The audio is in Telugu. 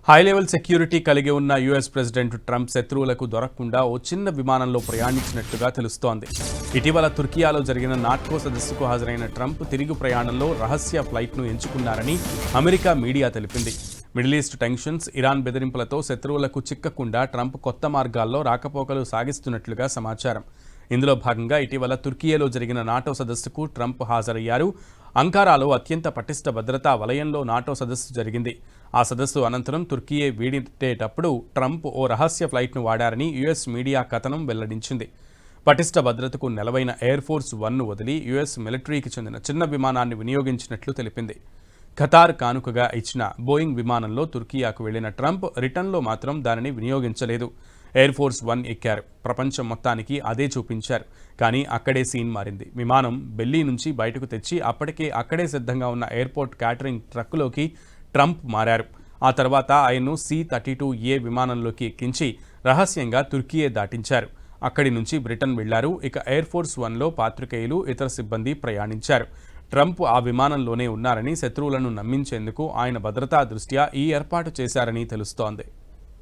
హై లెవెల్ సెక్యూరిటీ కలిగి ఉన్న యుఎస్ ప్రెసిడెంట్ ట్రంప్ శత్రువులకు దొరకకుండా ఓ చిన్న విమానంలో ప్రయాణించినట్లుగా తెలుస్తోంది. ఇటీవల తుర్కియాలో జరిగిన నాటో సదస్సుకు హాజరైన ట్రంప్ తిరిగి ప్రయాణంలో రహస్య ఫ్లైట్ను ఎంచుకున్నారని అమెరికా మీడియా తెలిపింది. మిడిల్ ఈస్ట్ టెన్షన్స్, ఇరాన్ బెదిరింపులతో శత్రువులకు చిక్కకుండా ట్రంప్ కొత్త మార్గాల్లో రాకపోకలు సాగిస్తున్నట్లుగా సమాచారం. ఇందులో భాగంగా ఇటీవల తుర్కియాలో జరిగిన నాటో సదస్సుకు ట్రంప్ హాజరయ్యారు. అంకారాలో అత్యంత పటిష్ట భద్రతా వలయంలో నాటో సదస్సు జరిగింది. ఆ సదస్సు అనంతరం తుర్కియే వీడేటప్పుడు ట్రంప్ ఓ రహస్య ఫ్లైట్ను వాడారని యుఎస్ మీడియా కథనం వెల్లడించింది. పటిష్ట భద్రతకు నెలవైన ఎయిర్ ఫోర్స్ 1ను వదిలి యుఎస్ మిలిటరీకి చెందిన చిన్న విమానాన్ని వినియోగించినట్లు తెలిపింది. ఖతార్ కానుకగా ఇచ్చిన బోయింగ్ విమానంలో తుర్కియాకు వెళ్లిన ట్రంప్ రిటర్న్లో మాత్రం దానిని వినియోగించలేదు. ఎయిర్ ఫోర్స్ 1 ఎక్కారు. ప్రపంచం మొత్తానికి అదే చూపించారు. కానీ అక్కడే సీన్ మారింది. విమానం బెల్లీ నుంచి బయటకు తెచ్చి అక్కడే సిద్ధంగా ఉన్న ఎయిర్పోర్ట్ క్యాటరింగ్ ట్రక్కులోకి ట్రంప్ మారారు. ఆ తర్వాత ఆయన్ను C-32A విమానంలోకి ఎక్కించి రహస్యంగా తుర్కియే దాటించారు. అక్కడి నుంచి బ్రిటన్ వెళ్లారు. ఇక ఎయిర్ ఫోర్స్ 1లో పాత్రికేయులు, ఇతర సిబ్బంది ప్రయాణించారు. ట్రంప్ ఆ విమానంలోనే ఉన్నారని, శత్రువులను నమ్మించేందుకు ఆయన భద్రతా దృష్ట్యా ఈ ఏర్పాటు చేశారని తెలుస్తోంది.